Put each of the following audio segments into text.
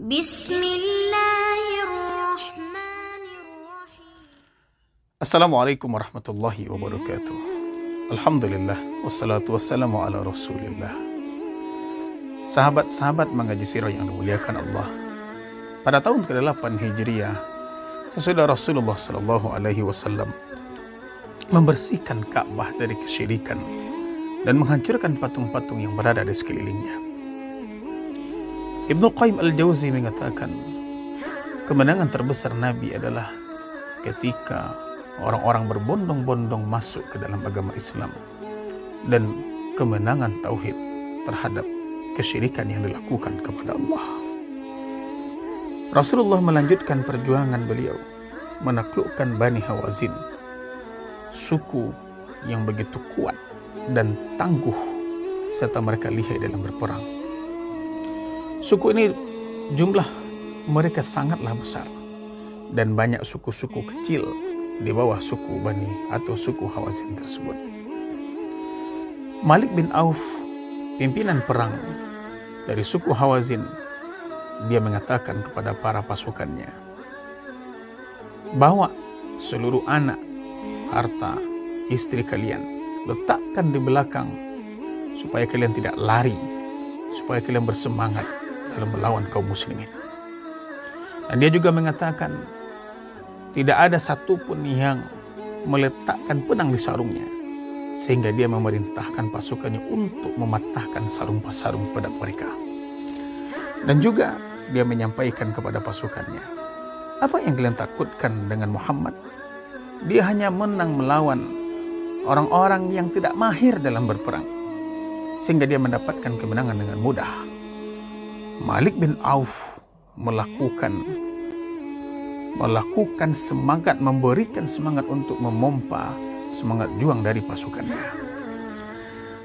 Bismillahirrahmanirrahim. Assalamualaikum warahmatullahi wabarakatuh. Alhamdulillah, wassalatu wassalamu ala rasulillah. Sahabat-sahabat mengaji sirah yang dimuliakan Allah, pada tahun ke-8 Hijriah, sesudah Rasulullah SAW membersihkan Ka'bah dari kesyirikan dan menghancurkan patung-patung yang berada di sekelilingnya. Ibnu Qayyim al-Jauzi mengatakan, kemenangan terbesar Nabi adalah ketika orang-orang berbondong-bondong masuk ke dalam agama Islam dan kemenangan tauhid terhadap kesyirikan yang dilakukan kepada Allah. Rasulullah melanjutkan perjuangan beliau menaklukkan Bani Hawazin, suku yang begitu kuat dan tangguh serta mereka lihai dalam berperang. Suku ini jumlah mereka sangatlah besar dan banyak suku-suku kecil di bawah suku Bani atau suku Hawazin tersebut. Malik bin Auf, pimpinan perang dari suku Hawazin, dia mengatakan kepada para pasukannya, bawa seluruh anak, harta, istri kalian, letakkan di belakang supaya kalian tidak lari, supaya kalian bersemangat dalam melawan kaum muslimin. Dan dia juga mengatakan, tidak ada satupun yang meletakkan pedang di sarungnya, sehingga dia memerintahkan pasukannya untuk mematahkan sarung-sarung pedang mereka. Dan juga dia menyampaikan kepada pasukannya, apa yang kalian takutkan dengan Muhammad? Dia hanya menang melawan orang-orang yang tidak mahir dalam berperang, sehingga dia mendapatkan kemenangan dengan mudah. Malik bin Auf melakukan semangat, memberikan semangat untuk memompa semangat juang dari pasukannya.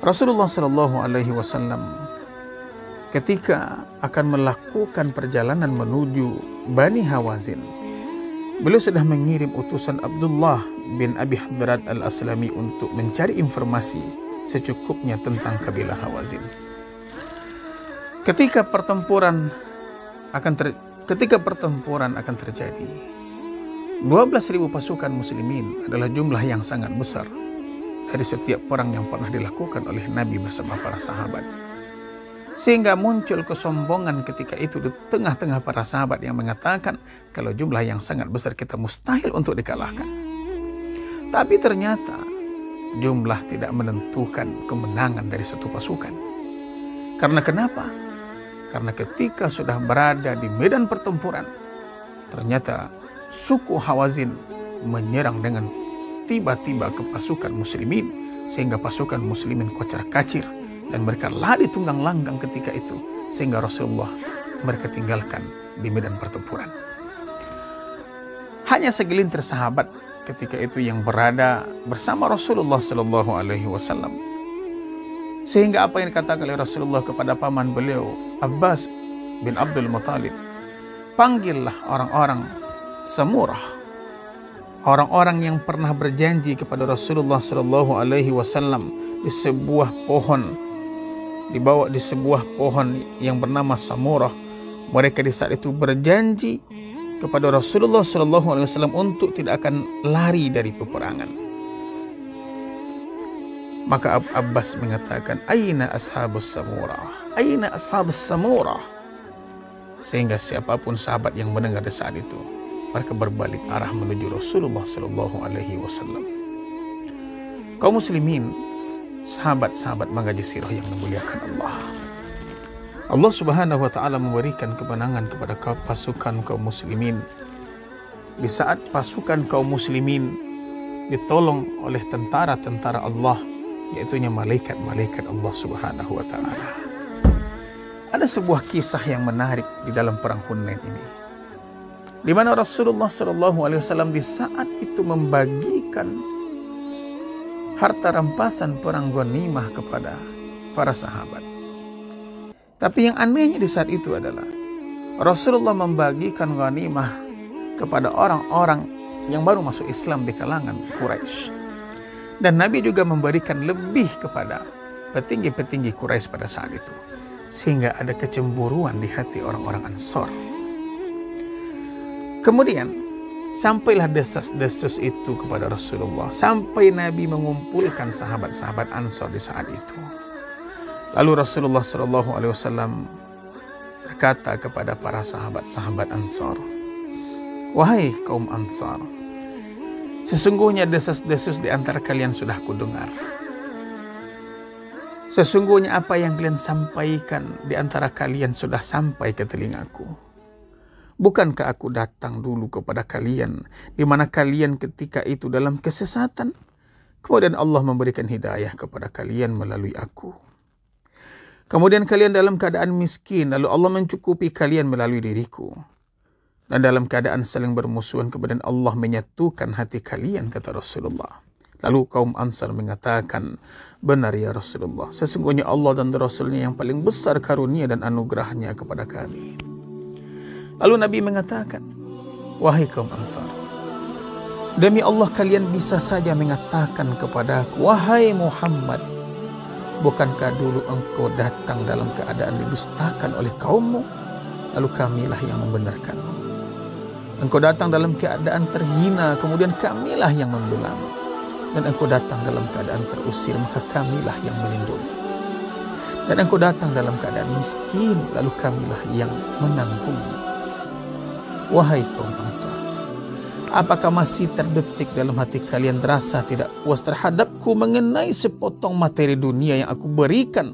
Rasulullah SAW ketika akan melakukan perjalanan menuju Bani Hawazin, beliau sudah mengirim utusan Abdullah bin Abi Hadrat al-Aslami untuk mencari informasi secukupnya tentang kabilah Hawazin. Ketika pertempuran akan terjadi, 12.000 pasukan muslimin adalah jumlah yang sangat besar dari setiap perang yang pernah dilakukan oleh Nabi bersama para sahabat. Sehingga muncul kesombongan ketika itu di tengah-tengah para sahabat yang mengatakan kalau jumlah yang sangat besar kita mustahil untuk dikalahkan. Tapi ternyata jumlah tidak menentukan kemenangan dari satu pasukan. Karena kenapa? Karena ketika sudah berada di medan pertempuran, ternyata suku Hawazin menyerang dengan tiba-tiba ke pasukan muslimin, sehingga pasukan muslimin kocar-kacir dan mereka lari tunggang langgang ketika itu, sehingga Rasulullah mereka tinggalkan di medan pertempuran. Hanya segelintir sahabat ketika itu yang berada bersama Rasulullah SAW. Sehingga apa yang dikatakan oleh Rasulullah kepada paman beliau, Abbas bin Abdul Muttalib, panggillah orang-orang Samurah, orang-orang yang pernah berjanji kepada Rasulullah SAW di sebuah pohon, dibawa di sebuah pohon yang bernama Samurah. Mereka di saat itu berjanji kepada Rasulullah SAW untuk tidak akan lari dari peperangan. Maka Abbas mengatakan, Aina ashabus samurah, Aina ashabus samurah. Sehingga siapapun sahabat yang mendengar di saat itu, mereka berbalik arah menuju Rasulullah SAW. Kaum muslimin, sahabat-sahabat mengaji sirah yang memuliakan Allah, Allah Subhanahu wa Ta'ala memberikan kemenangan kepada pasukan kaum muslimin di saat pasukan kaum muslimin ditolong oleh tentara-tentara Allah, yaitunya malaikat-malaikat Allah Subhanahu wa Ta'ala. Ada sebuah kisah yang menarik di dalam perang Hunain ini, di mana Rasulullah SAW di saat itu membagikan harta rampasan perang ghanimah kepada para sahabat. Tapi yang anehnya di saat itu adalah Rasulullah membagikan ghanimah kepada orang-orang yang baru masuk Islam di kalangan Quraisy. Dan Nabi juga memberikan lebih kepada petinggi-petinggi Quraisy pada saat itu. Sehingga ada kecemburuan di hati orang-orang Ansor. Kemudian sampailah desas-desus itu kepada Rasulullah, sampai Nabi mengumpulkan sahabat-sahabat Ansor di saat itu. Lalu Rasulullah SAW berkata kepada para sahabat-sahabat Ansor, "Wahai kaum Ansar, sesungguhnya desas-desus di antara kalian sudah kudengar. Sesungguhnya apa yang kalian sampaikan di antara kalian sudah sampai ke telingaku. Bukankah aku datang dulu kepada kalian, di mana kalian ketika itu dalam kesesatan, kemudian Allah memberikan hidayah kepada kalian melalui aku. Kemudian kalian dalam keadaan miskin, lalu Allah mencukupi kalian melalui diriku. Dan dalam keadaan saling bermusuhan, kemudian Allah menyatukan hati kalian," kata Rasulullah. Lalu kaum Ansar mengatakan, "Benar ya Rasulullah, sesungguhnya Allah dan Rasulnya yang paling besar karunia dan anugerahnya kepada kami." Lalu Nabi mengatakan, "Wahai kaum Ansar, demi Allah kalian bisa saja mengatakan kepadaku, 'Wahai Muhammad, bukankah dulu engkau datang dalam keadaan didustakan oleh kaummu, lalu kamilah yang membenarkanmu. Engkau datang dalam keadaan terhina, kemudian kamilah yang membelamu. Dan engkau datang dalam keadaan terusir, maka kamilah yang melindungi. Dan engkau datang dalam keadaan miskin, lalu kamilah yang menanggungmu. Wahai kaum Ansar, apakah masih terdetik dalam hati kalian rasa tidak puas terhadapku mengenai sepotong materi dunia yang aku berikan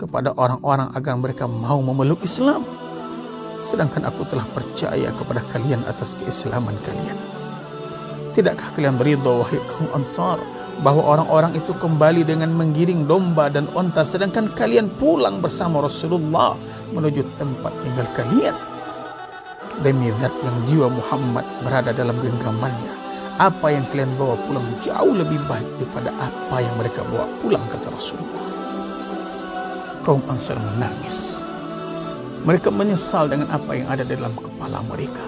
kepada orang-orang agar mereka mau memeluk Islam? Sedangkan aku telah percaya kepada kalian atas keislaman kalian. Tidakkah kalian ridha, wahai kaum Ansar, bahwa orang-orang itu kembali dengan menggiring domba dan onta, sedangkan kalian pulang bersama Rasulullah menuju tempat tinggal kalian? Demi zat yang jiwa Muhammad berada dalam genggamannya, apa yang kalian bawa pulang jauh lebih baik daripada apa yang mereka bawa pulang," kata Rasulullah. Kaum Ansar menangis. Mereka menyesal dengan apa yang ada dalam kepala mereka.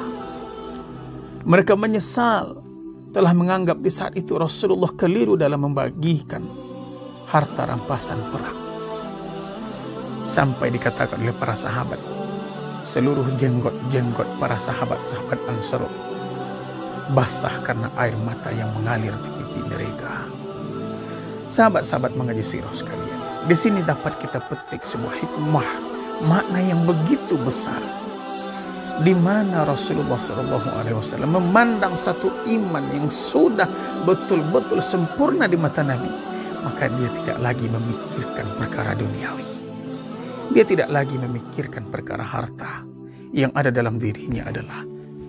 Mereka menyesal telah menganggap di saat itu Rasulullah keliru dalam membagikan harta rampasan perang. Sampai dikatakan oleh para sahabat, seluruh jenggot-jenggot para sahabat-sahabat Ansar basah karena air mata yang mengalir di pipi mereka. Sahabat-sahabat mengaji sirah sekalian, di sini dapat kita petik sebuah hikmah, makna yang begitu besar, di mana Rasulullah SAW memandang satu iman yang sudah betul-betul sempurna di mata Nabi, maka dia tidak lagi memikirkan perkara duniawi. Dia tidak lagi memikirkan perkara harta. Yang ada dalam dirinya adalah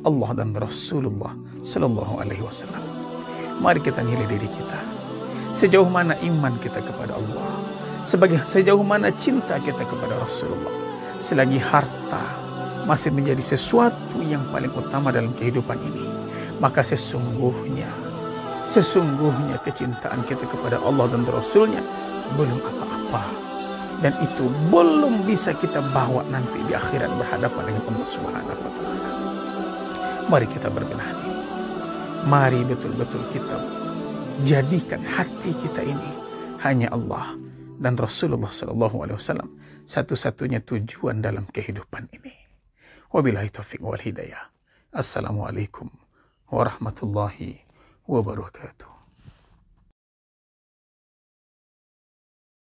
Allah dan Rasulullah SAW. Mari kita nilai diri kita. Sejauh mana iman kita kepada Allah, sejauh mana cinta kita kepada Rasulullah. Selagi harta masih menjadi sesuatu yang paling utama dalam kehidupan ini, maka sesungguhnya kecintaan kita kepada Allah dan Rasulnya belum apa-apa. Dan itu belum bisa kita bawa nanti di akhirat berhadapan dengan Allah Subhanahu wa Ta'ala. Mari kita berbenah hati. Mari betul-betul kita jadikan hati kita ini hanya Allah dan Rasulullah SAW satu-satunya tujuan dalam kehidupan ini. Wabillahi taufiq wal hidayah. Assalamualaikum warahmatullahi wabarakatuh.